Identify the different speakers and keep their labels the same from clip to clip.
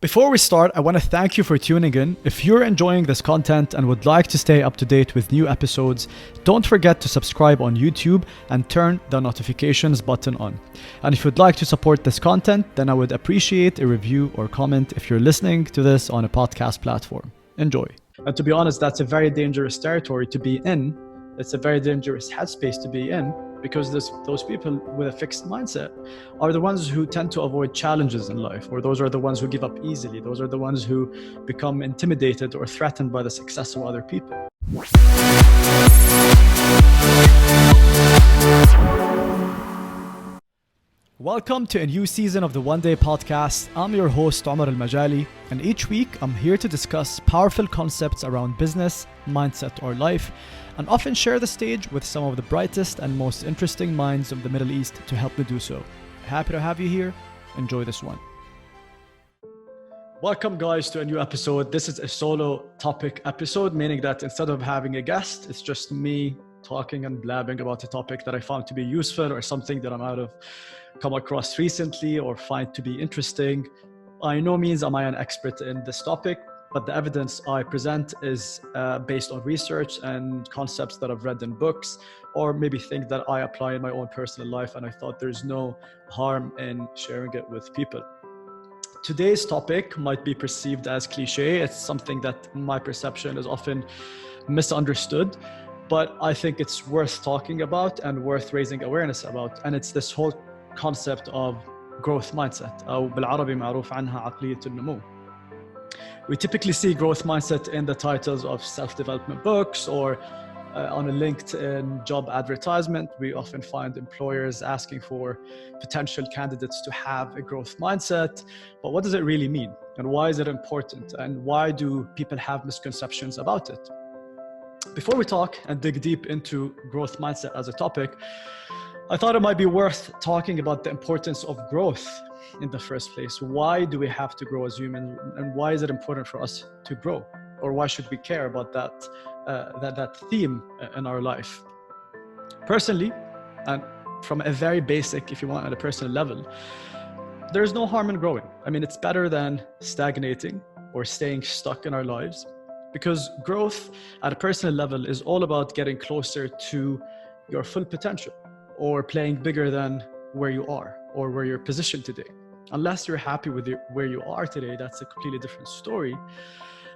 Speaker 1: Before we start, I want to thank you for tuning in. If you're enjoying this content and would like to stay up to date with new episodes, don't forget to subscribe on YouTube and turn the notifications button on. And if you'd like to support this content, then I would appreciate a review or comment if you're listening to this on a podcast platform. Enjoy. And to be honest, that's a very dangerous territory to be in. It's a very dangerous headspace to be in, because those people with a fixed mindset are the ones who tend to avoid challenges in life, or those are the ones who give up easily. Those are the ones who become intimidated or threatened by the success of other people. Welcome to a new season of the One Day Podcast. I'm your host, Omar Almajali, and each week I'm here to discuss powerful concepts around business, mindset, or life, and often share the stage with some of the brightest and most interesting minds of the Middle East to help me do so. Happy to have you here. Enjoy this one. Welcome, guys, to a new episode. This is a solo topic episode, meaning that instead of having a guest, it's just me talking and blabbing about a topic that I found to be useful or something that come across recently or find to be interesting. By no means am I an expert in this topic, but the evidence I present is based on research and concepts that I've read in books, or maybe things that I apply in my own personal life, and I thought there's no harm in sharing it with people. Today's topic might be perceived as cliche. It's something that in my perception is often misunderstood, but I think it's worth talking about and worth raising awareness about, and it's this whole concept of growth mindset, أو بالعربي معروف عنها عقلية النمو. We typically see growth mindset in the titles of self-development books or on a LinkedIn job advertisement. We often find employers asking for potential candidates to have a growth mindset. But what does it really mean? And why is it important? And why do people have misconceptions about it? Before we talk and dig deep into growth mindset as a topic, I thought it might be worth talking about the importance of growth in the first place. Why do we have to grow as humans, and why is it important for us to grow? Or why should we care about that theme in our life? Personally, and from a very basic, if you want, at a personal level, there's no harm in growing. I mean, it's better than stagnating or staying stuck in our lives, because growth at a personal level is all about getting closer to your full potential, or playing bigger than where you are or where you're positioned today. Unless you're happy with where you are today, that's a completely different story.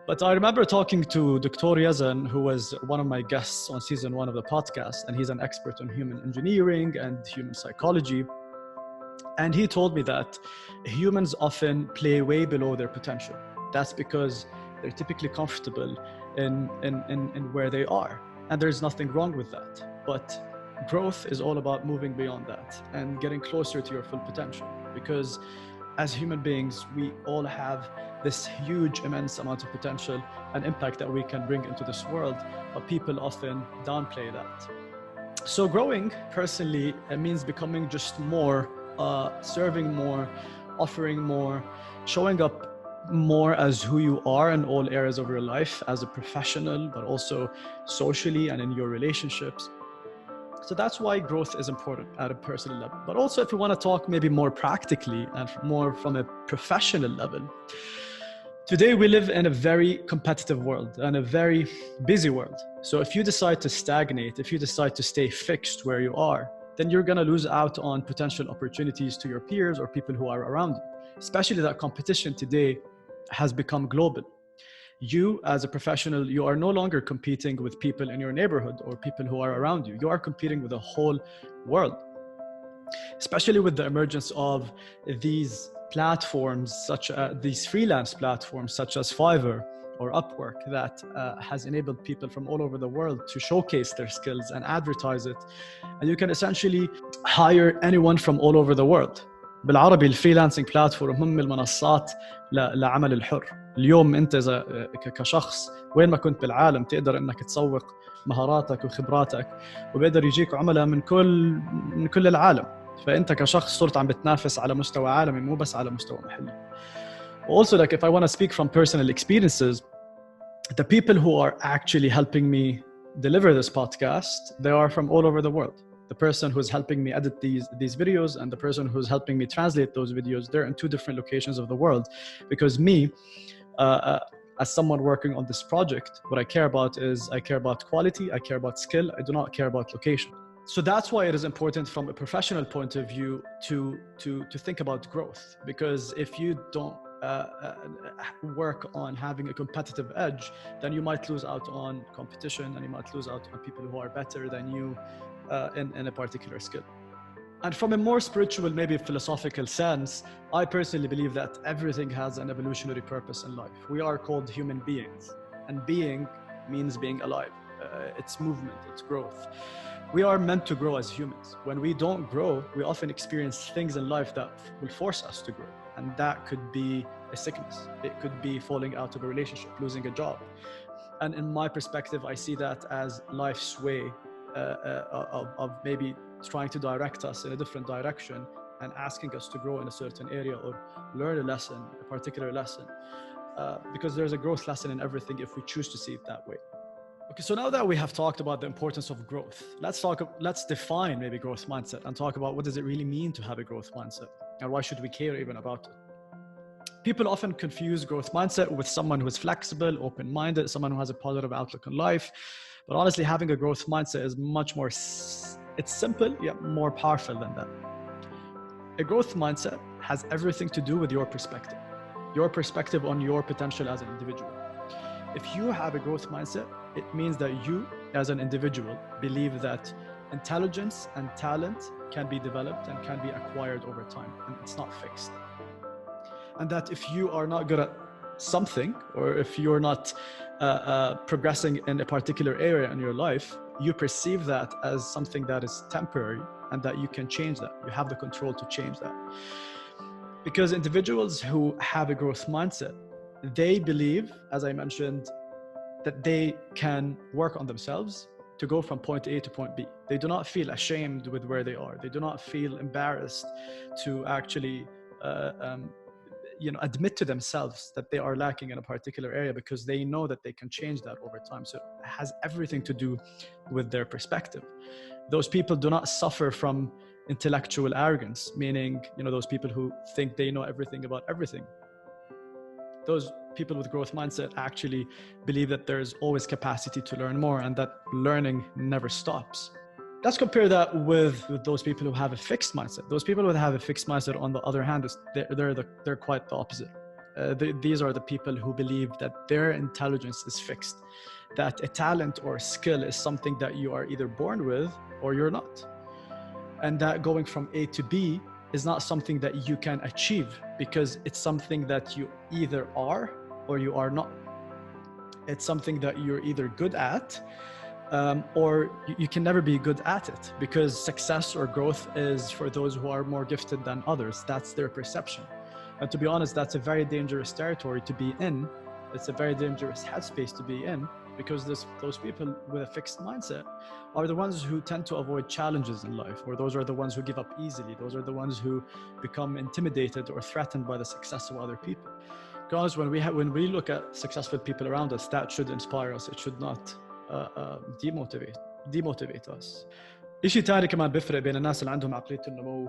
Speaker 1: But I remember talking to Dr. Yazan, who was one of my guests on season 1 of the podcast, and he's an expert on human engineering and human psychology. And he told me that humans often play way below their potential. That's because they're typically comfortable in where they are. And there's nothing wrong with that. But growth is all about moving beyond that and getting closer to your full potential, because as human beings, we all have this huge, immense amount of potential and impact that we can bring into this world, but people often downplay that. So growing, personally, it means becoming just more, serving more, offering more, showing up more as who you are in all areas of your life as a professional, but also socially and in your relationships. So that's why growth is important at a personal level. But also, if we want to talk maybe more practically and more from a professional level, today we live in a very competitive world and a very busy world. So if you decide to stagnate, if you decide to stay fixed where you are, then you're going to lose out on potential opportunities to your peers or people who are around you. Especially that competition today has become global. You, as a professional, you are no longer competing with people in your neighborhood or people who are around you. You are competing with the whole world, especially with the emergence of these platforms, these freelance platforms such as Fiverr or Upwork, that has enabled people from all over the world to showcase their skills and advertise it. And you can essentially hire anyone from all over the world. بالعربي الفريلانسنج بلاتفورم هم المنصات لعمل الحر. اليوم انت كشخص وين ما كنت بالعالم تقدر انك تسوق مهاراتك وخبراتك، وبيقدر يجيك عملاء من كل العالم. فانت كشخص صرت عم بتنافس على مستوى عالمي مو بس على مستوى محلي. Also, like, if I want to speak from personal experiences, the people who are actually helping me deliver this podcast, they are from all over the world. The person who's helping me edit these videos and the person who's helping me translate those videos, they're in two different locations of the world. Because me, as someone working on this project, what I care about is I care about quality, I care about skill, I do not care about location. So that's why it is important from a professional point of view to think about growth. Because if you don't work on having a competitive edge, then you might lose out on competition and you might lose out on people who are better than you in a particular skill. And from a more spiritual, maybe philosophical sense, I personally believe that everything has an evolutionary purpose in life. We are called human beings, and being means being alive. It's movement, it's growth. We are meant to grow as humans. When we don't grow, we often experience things in life that will force us to grow. And that could be a sickness. It could be falling out of a relationship, losing a job. And in my perspective, I see that as life's way of maybe trying to direct us in a different direction and asking us to grow in a certain area or learn a lesson, a particular lesson, because there's a growth lesson in everything if we choose to see it that way. Okay, so now that we have talked about the importance of growth, let's define maybe growth mindset and talk about what does it really mean to have a growth mindset and why should we care even about it. People often confuse growth mindset with someone who is flexible, open-minded, someone who has a positive outlook on life. But honestly, having a growth mindset is much more, it's simple yet more powerful than that. A growth mindset has everything to do with your perspective on your potential as an individual. If you have a growth mindset, it means that you as an individual believe that intelligence and talent can be developed and can be acquired over time, and it's not fixed. And that if you are not good at something, or if you're not progressing in a particular area in your life, you perceive that as something that is temporary and that you can change that. You have the control to change that. Because individuals who have a growth mindset, they believe, as I mentioned, that they can work on themselves to go from point A to point B. They do not feel ashamed with where they are. They do not feel embarrassed to actually admit to themselves that they are lacking in a particular area, because they know that they can change that over time. So it has everything to do with their perspective. Those people do not suffer from intellectual arrogance, meaning, those people who think they know everything about everything. Those people with growth mindset actually believe that there's always capacity to learn more and that learning never stops. Let's compare that with those people who have a fixed mindset. Those people who have a fixed mindset, on the other hand, they're quite the opposite. These are the people who believe that their intelligence is fixed, that a talent or skill is something that you are either born with or you're not. And that going from A to B is not something that you can achieve, because it's something that you either are or you are not. It's something that you're either good at, or you can never be good at it, because success or growth is for those who are more gifted than others. That's their perception. And to be honest, that's a very dangerous territory to be in. It's a very dangerous headspace to be in, because those people with a fixed mindset are the ones who tend to avoid challenges in life, or those are the ones who give up easily. Those are the ones who become intimidated or threatened by the success of other people. Because when we look at successful people around us, that should inspire us. It should not demotivate us. إشي تاني كمان بيفرق بين الناس اللي عندهم عقلية النمو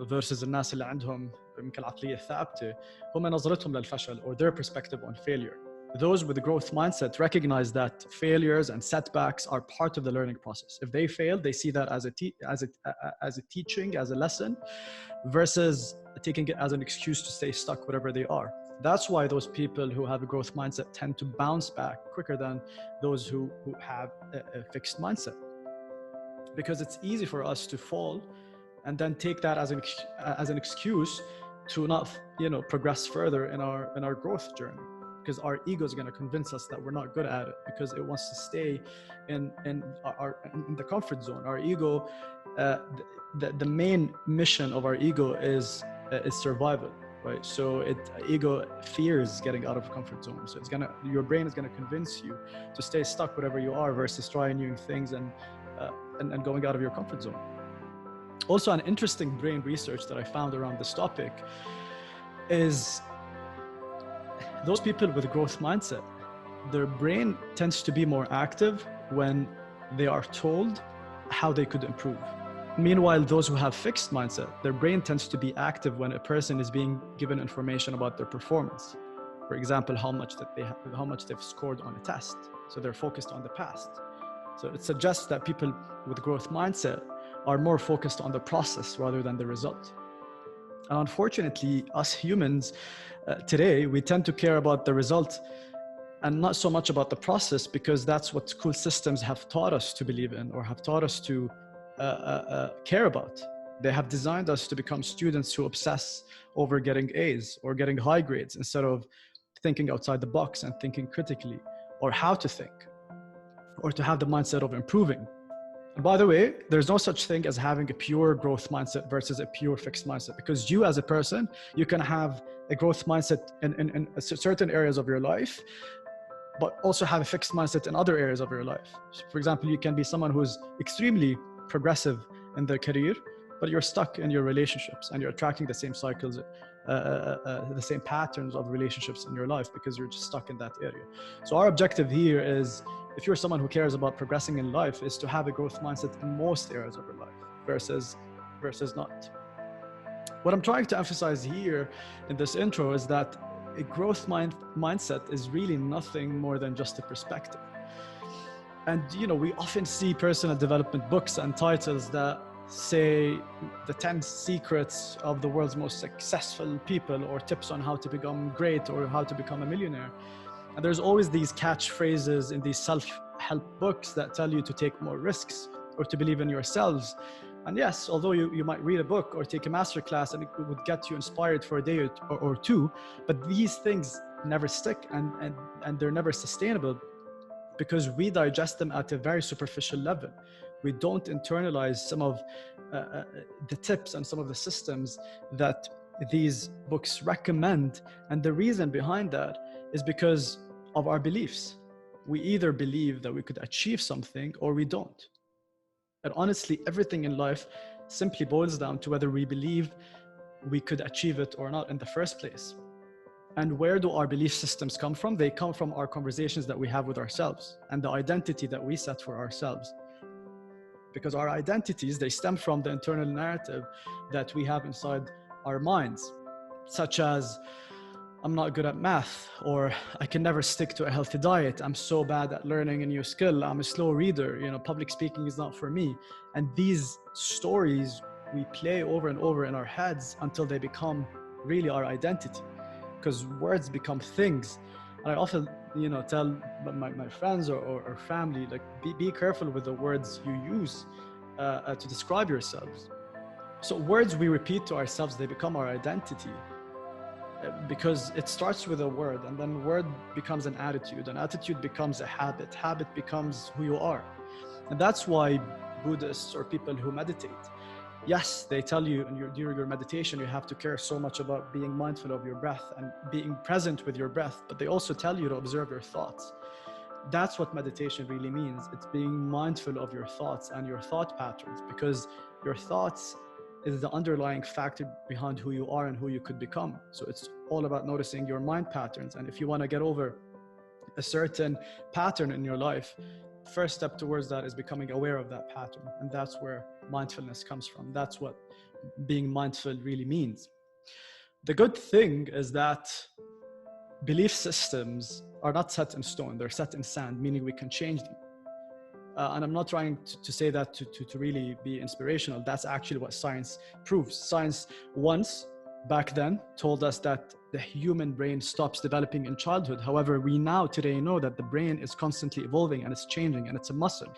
Speaker 1: versus الناس اللي عندهم يمكن العقلية الثابتة هم نظرتهم للفشل, or their perspective on failure. Those with a growth mindset recognize that failures and setbacks are part of the learning process. If they fail, they see that as a teaching, as a lesson, versus taking it as an excuse to stay stuck wherever they are. That's why those people who have a growth mindset tend to bounce back quicker than those who have a fixed mindset. Because it's easy for us to fall and then take that as an excuse to not, progress further in our growth journey. Because our ego is going to convince us that we're not good at it, because it wants to stay in the comfort zone. Our ego, the main mission of our ego is survival, right? So ego fears getting out of the comfort zone. So your brain is going to convince you to stay stuck wherever you are versus trying new things and going out of your comfort zone. Also, an interesting brain research that I found around this topic is those people with a growth mindset, their brain tends to be more active when they are told how they could improve. Meanwhile, those who have fixed mindset, their brain tends to be active when a person is being given information about their performance. For example, how much they've scored on a test. So they're focused on the past. So it suggests that people with growth mindset are more focused on the process rather than the result. And unfortunately, us humans today, we tend to care about the result and not so much about the process, because that's what school systems have taught us to believe in, or have taught us to care about. They have designed us to become students who obsess over getting A's or getting high grades instead of thinking outside the box and thinking critically, or how to think, or to have the mindset of improving. And by the way, there's no such thing as having a pure growth mindset versus a pure fixed mindset, because you as a person, you can have a growth mindset in certain areas of your life, but also have a fixed mindset in other areas of your life. For example, you can be someone who's extremely progressive in their career, but you're stuck in your relationships and you're attracting the same cycles, the same patterns of relationships in your life because you're just stuck in that area. So our objective here is, if you're someone who cares about progressing in life, is to have a growth mindset in most areas of your life versus not. What I'm trying to emphasize here in this intro is that a growth mindset is really nothing more than just a perspective. And we often see personal development books and titles that say the 10 secrets of the world's most successful people, or tips on how to become great or how to become a millionaire. And there's always these catchphrases in these self-help books that tell you to take more risks or to believe in yourselves. And yes, although you might read a book or take a master class and it would get you inspired for a day or two, but these things never stick and they're never sustainable, because we digest them at a very superficial level. We don't internalize some of the tips and some of the systems that these books recommend. And the reason behind that is because of our beliefs. We either believe that we could achieve something or we don't. And honestly, everything in life simply boils down to whether we believe we could achieve it or not in the first place. And where do our belief systems come from? They come from our conversations that we have with ourselves and the identity that we set for ourselves. Because our identities, they stem from the internal narrative that we have inside our minds, such as, I'm not good at math, or I can never stick to a healthy diet. I'm so bad at learning a new skill. I'm a slow reader. Public speaking is not for me. And these stories we play over and over in our heads until they become really our identity, because words become things. And I often, tell my friends or family, like, be careful with the words you use to describe yourselves. So words we repeat to ourselves, they become our identity. Because it starts with a word, and then word becomes an attitude, and attitude becomes a habit becomes who you are. And that's why Buddhists or people who meditate, yes, they tell you during your meditation, you have to care so much about being mindful of your breath and being present with your breath, but they also tell you to observe your thoughts. That's what meditation really means. It's being mindful of your thoughts and your thought patterns, because your thoughts is the underlying factor behind who you are and who you could become. So it's all about noticing your mind patterns. And if you want to get over a certain pattern in your life, first step towards that is becoming aware of that pattern. And that's where mindfulness comes from. That's what being mindful really means. The good thing is that belief systems are not set in stone. They're set in sand, meaning we can change them. And I'm not trying to say that to really be inspirational. That's actually what science proves. Science once, back then, told us that the human brain stops developing in childhood. However, we now today know that the brain is constantly evolving and it's changing, and it's a muscle.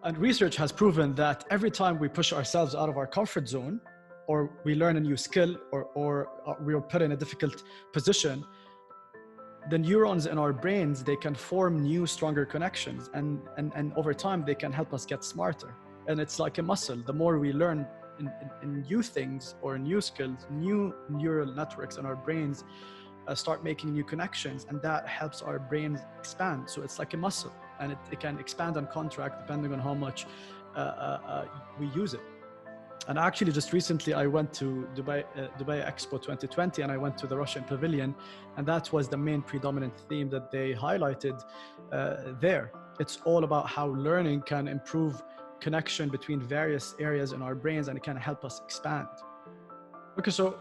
Speaker 1: And research has proven that every time we push ourselves out of our comfort zone, or we learn a new skill, or we are put in a difficult position, the neurons in our brains, they can form new, stronger connections. And over time, they can help us get smarter. And it's like a muscle. The more we learn in new things or new skills, new neural networks in our brains start making new connections, and that helps our brains expand. So it's like a muscle, and it can expand and contract depending on how much we use it. And actually, just recently, I went to Dubai Expo 2020, and I went to the Russian pavilion, and that was the main predominant theme that they highlighted there. It's all about how learning can improve connection between various areas in our brains, and it can help us expand. Okay, so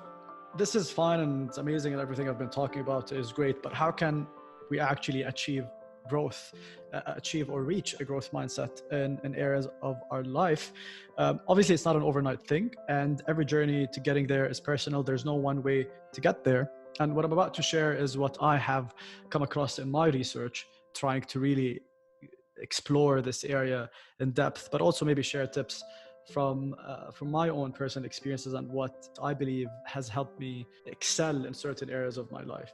Speaker 1: this is fine and it's amazing and everything I've been talking about is great, but how can we actually achieve growth, achieve or reach a growth mindset in areas of our life? Obviously, it's not an overnight thing, and every journey to getting there is personal. There's no one way to get there. And what I'm about to share is what I have come across in my research, trying to really explore this area in depth, but also maybe share tips from my own personal experiences and what I believe has helped me excel in certain areas of my life.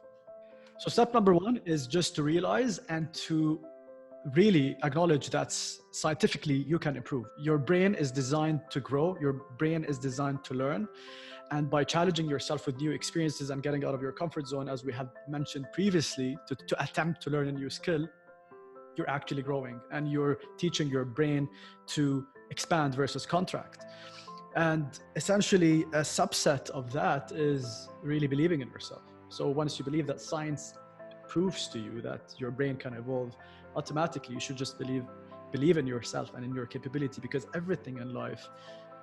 Speaker 1: So step number one is just to realize and to really acknowledge that scientifically you can improve. Your brain is designed to grow. Your brain is designed to learn. And by challenging yourself with new experiences and getting out of your comfort zone, as we have mentioned previously, to attempt to learn a new skill, you're actually growing and you're teaching your brain to expand versus contract. And essentially a subset of that is really believing in yourself. So once you believe that science proves to you that your brain can evolve, automatically you should just believe in yourself and in your capability, because everything in life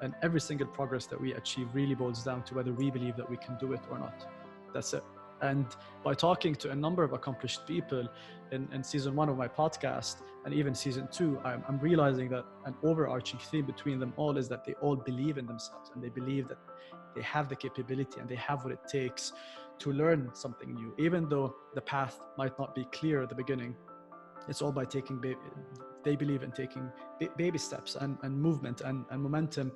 Speaker 1: and every single progress that we achieve really boils down to whether we believe that we can do it or not. That's it. And by talking to a number of accomplished people in season 1 of my podcast and even season 2, I'm realizing that an overarching theme between them all is that they all believe in themselves and they believe that they have the capability and they have what it takes to learn something new. Even though the path might not be clear at the beginning, it's all by taking, they believe in taking baby steps and movement and momentum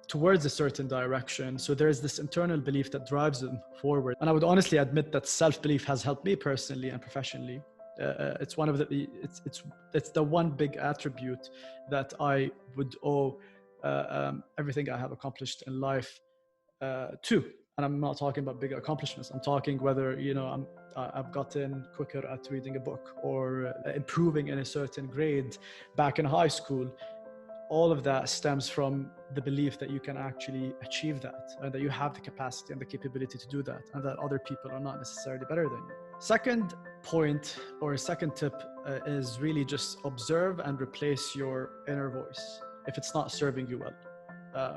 Speaker 1: towards a certain direction. So there's this internal belief that drives them forward. And I would honestly admit that self-belief has helped me personally and professionally. It's one of it's the one big attribute that I would owe everything I have accomplished in life to. And I'm not talking about big accomplishments. I'm talking whether, I've gotten quicker at reading a book or improving in a certain grade back in high school. All of that stems from the belief that you can actually achieve that and that you have the capacity and the capability to do that, and that other people are not necessarily better than you. Second point or second tip is really just observe and replace your inner voice if it's not serving you well.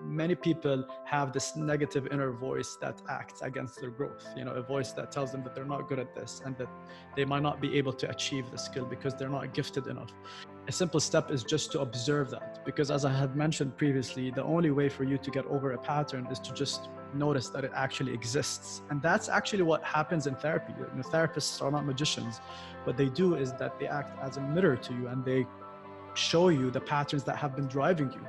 Speaker 1: Many people have this negative inner voice that acts against their growth, a voice that tells them that they're not good at this and that they might not be able to achieve the skill because they're not gifted enough. A simple step is just to observe that, because as I had mentioned previously, the only way for you to get over a pattern is to just notice that it actually exists. And that's actually what happens in therapy. Therapists are not magicians. What they do is that they act as a mirror to you and they show you the patterns that have been driving you.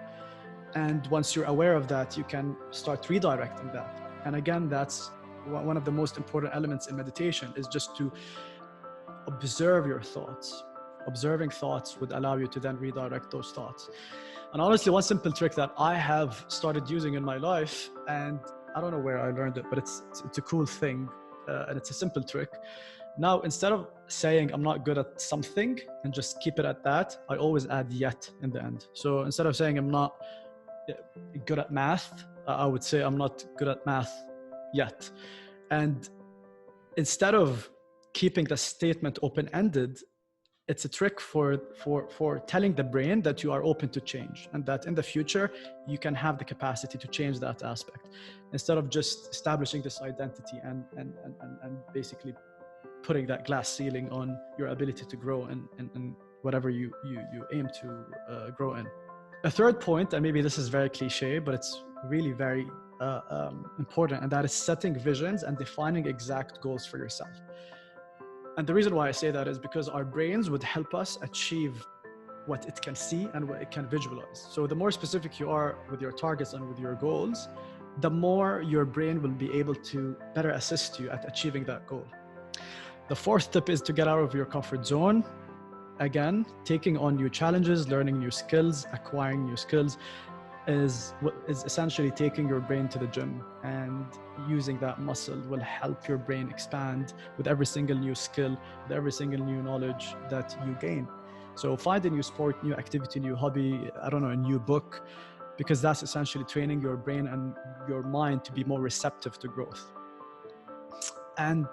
Speaker 1: And once you're aware of that, you can start redirecting that. And again, that's one of the most important elements in meditation, is just to observe your thoughts. Observing thoughts would allow you to then redirect those thoughts. And honestly, one simple trick that I have started using in my life, and I don't know where I learned it, but it's a cool thing, and it's a simple trick. Now, instead of saying I'm not good at something and just keep it at that, I always add yet in the end. So instead of saying I'm not good at math, I would say I'm not good at math yet. And instead of keeping the statement open-ended, it's a trick for telling the brain that you are open to change and that in the future you can have the capacity to change that aspect, instead of just establishing this identity and basically putting that glass ceiling on your ability to grow in whatever you aim to grow in. A third point, and maybe this is very cliche, but it's really very important, and that is setting visions and defining exact goals for yourself. And the reason why I say that is because our brains would help us achieve what it can see and what it can visualize. So the more specific you are with your targets and with your goals, the more your brain will be able to better assist you at achieving that goal. The fourth tip is to get out of your comfort zone. Again, taking on new challenges, learning new skills, acquiring new skills is essentially taking your brain to the gym, and using that muscle will help your brain expand with every single new skill, with every single new knowledge that you gain. So find a new sport, new activity, new hobby, a new book, because that's essentially training your brain and your mind to be more receptive to growth. And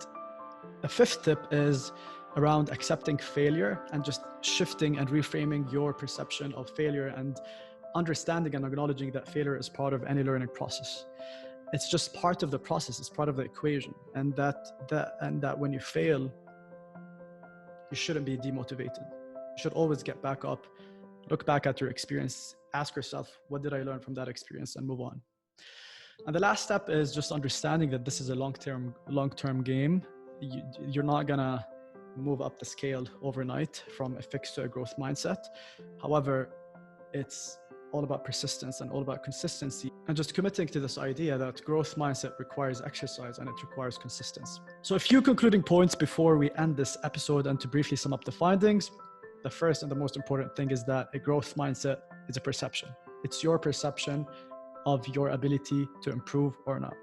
Speaker 1: the fifth tip is around accepting failure and just shifting and reframing your perception of failure and understanding and acknowledging that failure is part of any learning process. It's just part of the process, it's part of the equation. And that when you fail, you shouldn't be demotivated. You should always get back up, look back at your experience, ask yourself, what did I learn from that experience, and move on. And the last step is just understanding that this is a long-term game. You're not gonna move up the scale overnight from a fixed to a growth mindset. However, it's all about persistence and all about consistency, and just committing to this idea that growth mindset requires exercise and it requires consistency. So a few concluding points before we end this episode, and to briefly sum up the findings. The first and the most important thing is that a growth mindset is a perception. It's your perception of your ability to improve or not.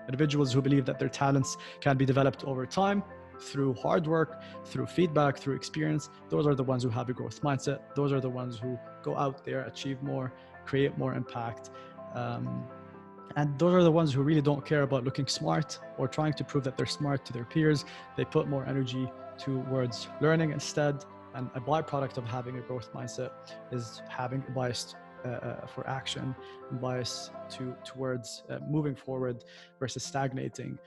Speaker 1: Individuals who believe that their talents can be developed over time through hard work, through feedback, through experience, those are the ones who have a growth mindset. Those are the ones who go out there, achieve more, create more impact. And those are the ones who really don't care about looking smart or trying to prove that they're smart to their peers. They put more energy towards learning instead. And a byproduct of having a growth mindset is having a bias for action, and bias towards moving forward versus stagnating.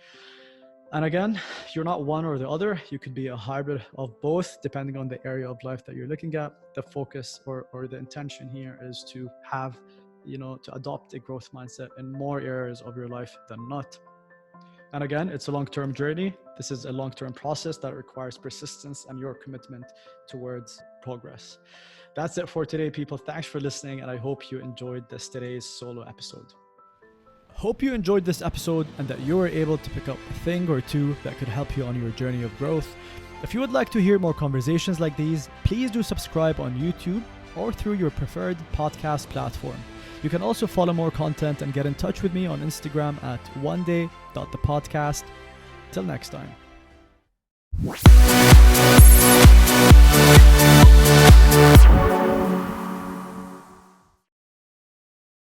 Speaker 1: And again, you're not one or the other. You could be a hybrid of both, depending on the area of life that you're looking at. The focus or the intention here is to have, to adopt a growth mindset in more areas of your life than not. And again, it's a long-term journey. This is a long-term process that requires persistence and your commitment towards progress. That's it for today, people. Thanks for listening, and I hope you enjoyed today's solo episode. Hope you enjoyed this episode and that you were able to pick up a thing or two that could help you on your journey of growth. If you would like to hear more conversations like these, please do subscribe on YouTube or through your preferred podcast platform. You can also follow more content and get in touch with me on Instagram at oneday.thepodcast. Till next time.